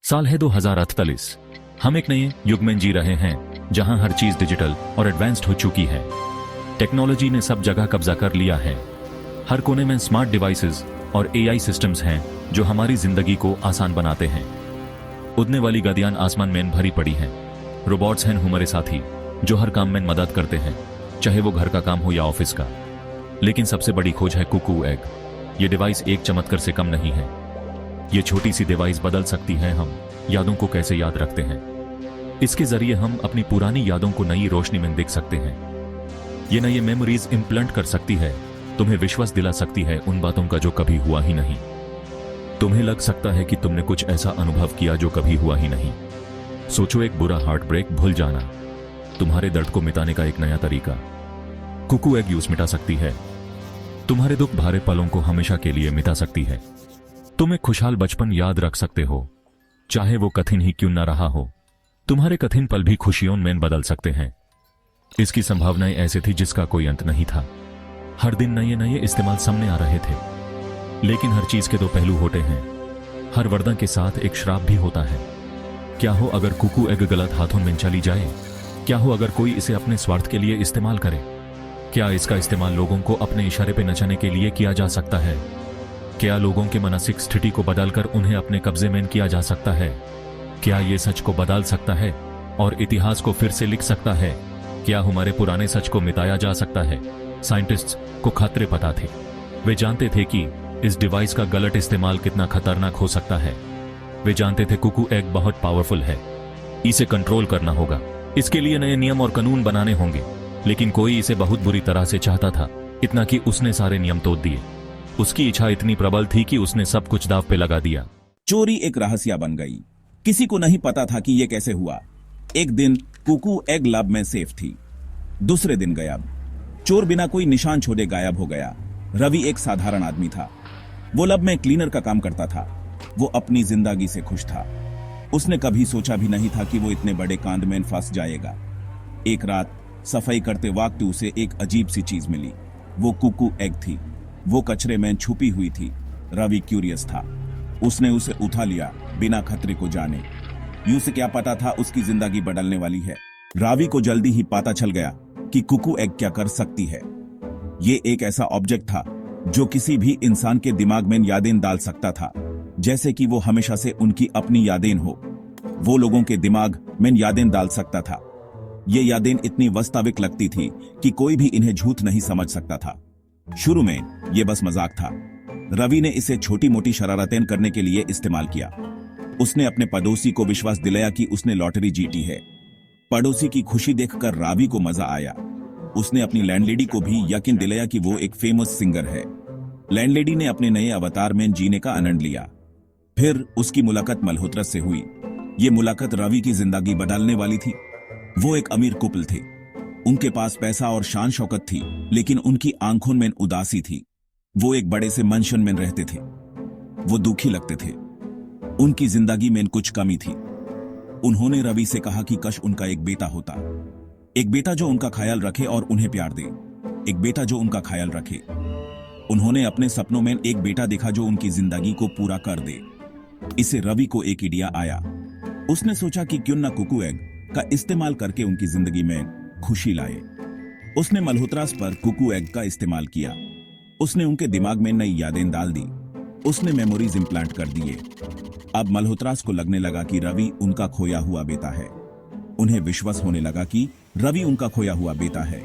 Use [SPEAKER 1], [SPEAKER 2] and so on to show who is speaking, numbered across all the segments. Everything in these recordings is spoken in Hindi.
[SPEAKER 1] साल है 2048। हम एक नए युग में जी रहे हैं जहां हर चीज डिजिटल और एडवांस्ड हो चुकी है। टेक्नोलॉजी ने सब जगह कब्जा कर लिया है। हर कोने में स्मार्ट डिवाइसेस और एआई सिस्टम्स हैं जो हमारी जिंदगी को आसान बनाते हैं। उड़ने वाली गाड़ियां आसमान में भरी पड़ी हैं। रोबोट्स हैं हमारे साथी जो हर काम में मदद करते हैं, चाहे वो घर का काम हो या ऑफिस का। लेकिन सबसे बड़ी खोज है कुकू एग। ये डिवाइस एक चमत्कार से कम नहीं है। ये छोटी सी डिवाइस बदल सकती है हम यादों को कैसे याद रखते हैं। इसके जरिए हम अपनी पुरानी यादों को नई रोशनी में देख सकते हैं। ये नई मेमोरीज इम्प्लांट कर सकती है, तुम्हें विश्वास दिला सकती है उन बातों का जो कभी हुआ ही नहीं। तुम्हें लग सकता है कि तुमने कुछ ऐसा अनुभव किया जो कभी हुआ ही नहीं। सोचो, एक बुरा हार्ट ब्रेक भूल जाना, तुम्हारे दर्द को मिटाने का एक नया तरीका। कुकू एग यूज मिटा सकती है। तुम्हारे दुख भरे पलों को हमेशा के लिए मिटा सकती है। तुम एक खुशहाल बचपन याद रख सकते हो, चाहे वो कठिन ही क्यों ना रहा हो। तुम्हारे कठिन पल भी खुशियों में बदल सकते हैं। इसकी संभावनाएं ऐसी थी जिसका कोई अंत नहीं था। हर दिन नए नए इस्तेमाल सामने आ रहे थे। लेकिन हर चीज के दो पहलू होते हैं। हर वरदान के साथ एक श्राप भी होता है। क्या हो अगर कुकू एग गलत हाथों में चली जाए? क्या हो अगर कोई इसे अपने स्वार्थ के लिए इस्तेमाल करे? क्या इसका इस्तेमाल लोगों को अपने इशारे पे नचाने के लिए किया जा सकता है? क्या लोगों के मानसिक स्थिति को बदलकर उन्हें अपने कब्जे में किया जा सकता है? क्या ये सच को बदल सकता है और इतिहास को फिर से लिख सकता है? क्या हमारे पुराने सच को मिटाया जा सकता है? साइंटिस्ट्स को खतरे पता थे। वे जानते थे कि इस डिवाइस का गलत इस्तेमाल कितना खतरनाक हो सकता है। वे जानते थे कुकू एग बहुत पावरफुल है, इसे कंट्रोल करना होगा। इसके लिए नए नियम और कानून बनाने होंगे। लेकिन कोई इसे बहुत बुरी तरह से चाहता था, इतना कि उसने सारे नियम तोड़ दिए। उसकी इच्छा इतनी प्रबल थी कि उसने सब कुछ दांव पे लगा दिया।
[SPEAKER 2] चोरी एक रहस्य बन गई। किसी को नहीं पता था कि यह कैसे हुआ। एक दिन कुकू एग लैब में सेफ थी। दूसरे दिन गायब। चोर बिना कोई निशान छोड़े गायब हो गया। रवि एक साधारण आदमी था। वो लैब में क्लीनर का काम करता था। वो अपनी जिंदगी से खुश था। उसने कभी सोचा भी नहीं था कि वो इतने बड़े कांड में फंस जाएगा। एक रात सफाई करते वक्त उसे एक अजीब सी चीज मिली। वो कुकू एग थी। वो कचरे में छुपी हुई थी। रवि क्यूरियस था। उसने उसे उठा लिया बिना खतरे को जाने। उसे क्या पता था उसकी जिंदगी बदलने वाली है। रवि को जल्दी ही पता चल गया कि कुकू एग क्या कर सकती है। ये एक ऐसा ऑब्जेक्ट था जो किसी भी इंसान के दिमाग में यादें डाल सकता था, जैसे कि वो हमेशा से उनकी अपनी यादें हो। वो लोगों के दिमाग में यादें डाल सकता था। ये यादें इतनी वास्तविक लगती थी कि कोई भी इन्हें झूठ नहीं समझ सकता था। शुरू में ये बस मजाक था। रवि ने इसे छोटी मोटी शरारतें करने के लिए इस्तेमाल किया। उसने अपने पड़ोसी को विश्वास दिलाया कि उसने लॉटरी जीती है। पड़ोसी की खुशी देखकर रवि को मजा आया। उसने अपनी लैंडलेडी को भी यकीन दिलाया कि वो एक फेमस सिंगर है। लैंडलेडी ने अपने नए अवतार में जीने का आनंद लिया। फिर उसकी मुलाकात मल्होत्रा से हुई। ये मुलाकात रवि की जिंदगी बदलने वाली थी। वो एक अमीर कपल थे। उनके पास पैसा और शान शौकत थी, लेकिन उनकी आंखों में उदासी थी। वो एक बड़े से मनशन में रहते थे। वो दुखी लगते थे। उनकी जिंदगी में कुछ कमी थी। उन्होंने रवि से कहा कि काश उनका एक बेटा होता। एक बेटा जो उनका ख्याल रखे और उन्हें प्यार दे। एक बेटा जो उनका ख्याल रखे। उन्होंने अपने सपनों में एक बेटा देखा जो उनकी जिंदगी को पूरा कर दे। इसे रवि को एक आइडिया आया। उसने सोचा कि क्यों ना कुकू एग का इस्तेमाल करके उनकी जिंदगी में खुशी लाए। उसने मल्होत्रास पर कुकू एग का इस्तेमाल किया। उसने उनके दिमाग में नई यादें डाल दी। उसने मेमोरीज इम्प्लांट कर दिए। अब मल्होत्रास को लगने लगा कि रवि उनका खोया हुआ बेटा है। उन्हें विश्वास होने लगा कि रवि उनका खोया हुआ बेटा है।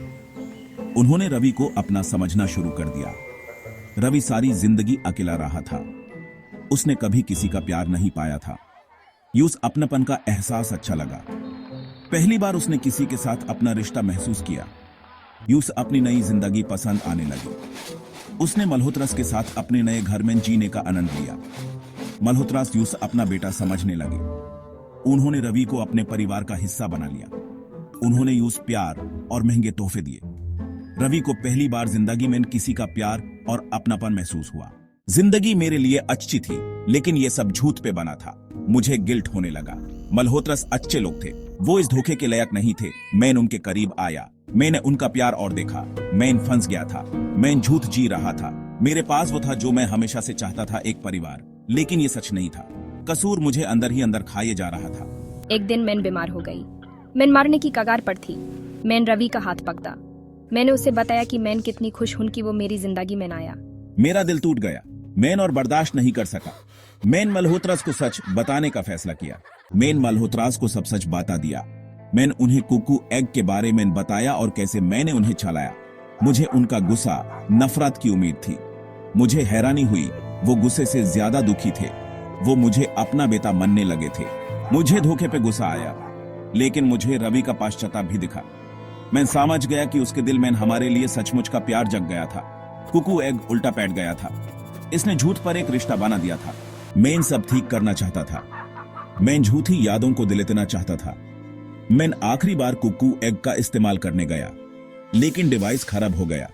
[SPEAKER 2] उन्होंने रवि को अपना समझना शुरू कर दिया। रवि सारी जिंदगी अकेला रहा था। उसने कभी किसी का प्यार नहीं पाया था। यूस अपनापन का एहसास अच्छा लगा। पहली बार उसने किसी के साथ अपना रिश्ता महसूस किया। यूस अपनी नई जिंदगी पसंद आने लगी। उसने मल्होत्रास के साथ अपने नए घर में जीने का आनंद लिया। मल्होत्रास यूस अपना बेटा समझने लगे। उन्होंने रवि को अपने परिवार का हिस्सा बना लिया। उन्होंने यूस प्यार और महंगे तोहफे दिए। रवि को पहली बार जिंदगी में किसी का प्यार और अपनापन महसूस हुआ। जिंदगी मेरे लिए अच्छी थी, लेकिन ये सब झूठ पे बना था। मुझे गिल्ट होने लगा। मल्होत्रास अच्छे लोग थे। वो इस धोखे के लायक नहीं थे। मैं उनके करीब आया। मैंने उनका प्यार और देखा। मैं फंस गया था। मैं झूठ जी रहा था। मेरे पास वो था जो मैं हमेशा से चाहता था, एक परिवार। लेकिन ये सच नहीं था। कसूर मुझे अंदर ही अंदर खाए जा रहा था।
[SPEAKER 3] एक दिन मैन बीमार हो गई। मैन मरने की कगार पर थी। मैन रवि का हाथ पकड़ा। मैंने उसे बताया कि मैन कितनी खुश हूं कि वो मेरी जिंदगी में आया।
[SPEAKER 2] मेरा दिल टूट गया। मैन और बर्दाश्त नहीं कर सका। मैन मल्होत्रास को सच बताने का फैसला किया। मैन मल्होत्रास को सब सच बता दिया। मैंने उन्हें कुकू एग के बारे में बताया और कैसे मैंने उन्हें छलाया। मुझे उनका गुस्सा, नफरत की उम्मीद थी। मुझे हैरानी हुई, वो गुस्से से ज्यादा दुखी थे। वो मुझे अपना बेटा मानने लगे थे। मुझे धोखे पे गुस्सा आया, लेकिन मुझे रवि का पश्चाताप भी दिखा। मैं समझ गया कि उसके दिल में हमारे लिए सचमुच का प्यार जग गया था। कुकू एग उल्टा पैठ गया था। इसने झूठ पर एक रिश्ता बना दिया था। मैं सब ठीक करना चाहता था। मैं झूठी यादों को दिलेतना चाहता था। मैं आखिरी बार कुकू एग का इस्तेमाल करने गया, लेकिन डिवाइस खराब हो गया।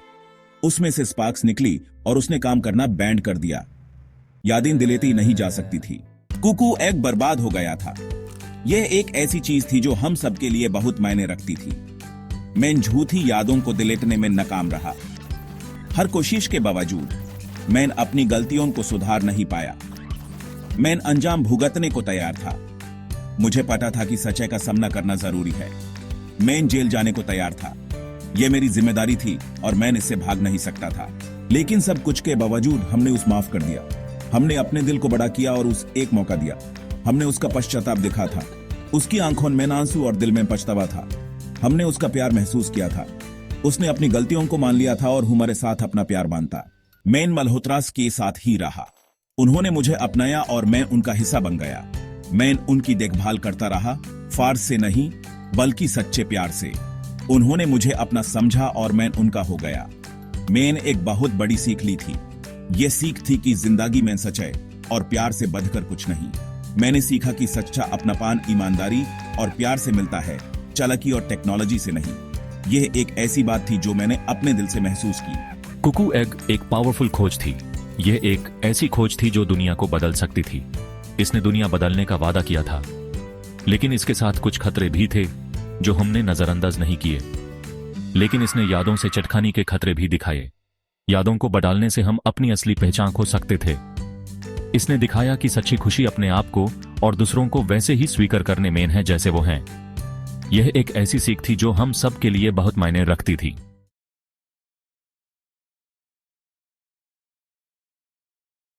[SPEAKER 2] उसमें से स्पार्क्स निकली और उसने काम करना बैंड कर दिया। यादें दिलेती नहीं जा सकती थी। कुकू एग बर्बाद हो गया था। यह एक ऐसी चीज थी जो हम सबके लिए बहुत मायने रखती थी। मैं झूठी यादों को दिलेटने में नाकाम रहा। हर कोशिश के बावजूद मैं अपनी गलतियों को सुधार नहीं पाया। मैं अंजाम भुगतने को तैयार था। मुझे पता था कि सच्चाई का सामना करना जरूरी है। मैं जेल जाने को तैयार था। यह मेरी जिम्मेदारी थी और मैं इससे भाग नहीं सकता था। लेकिन सब कुछ के बावजूद हमने उसे माफ कर दिया। हमने अपने दिल को बड़ा किया और उस एक मौका दिया। हमने उसका पश्चाताप देखा था। उसकी आंखों में आंसू और दिल में पछतावा था। हमने उसका प्यार महसूस किया था। उसने अपनी गलतियों को मान लिया था और हमारे साथ अपना प्यार बांधा। मैं मल्होत्रास के साथ ही रहा। उन्होंने मुझे अपनाया और मैं उनका हिस्सा बन गया। मैं उनकी देखभाल करता रहा, फार्स से नहीं बल्कि सच्चे प्यार से। उन्होंने मुझे अपना समझा और मैं उनका हो गया। मैंने एक बहुत बड़ी सीख ली थी। यह सीख थी कि जिंदगी में सच्चाई और प्यार से बढ़कर कुछ नहीं। मैंने सीखा कि सच्चा अपनापन ईमानदारी और प्यार से मिलता है, चालाकी और टेक्नोलॉजी से नहीं। यह एक ऐसी बात थी जो मैंने अपने दिल से महसूस की।
[SPEAKER 1] कुकू एग एक पावरफुल खोज थी। यह एक ऐसी खोज थी जो दुनिया को बदल सकती थी। इसने दुनिया बदलने का वादा किया था, लेकिन इसके साथ कुछ खतरे भी थे जो हमने नजरअंदाज नहीं किए। लेकिन इसने यादों से चटखानी के खतरे भी दिखाए। यादों को बदलने से हम अपनी असली पहचान खो सकते थे। इसने दिखाया कि सच्ची खुशी अपने आप को और दूसरों को वैसे ही स्वीकार करने में है जैसे वो हैं। यह एक ऐसी सीख थी जो हम सब के लिए बहुत मायने रखती थी।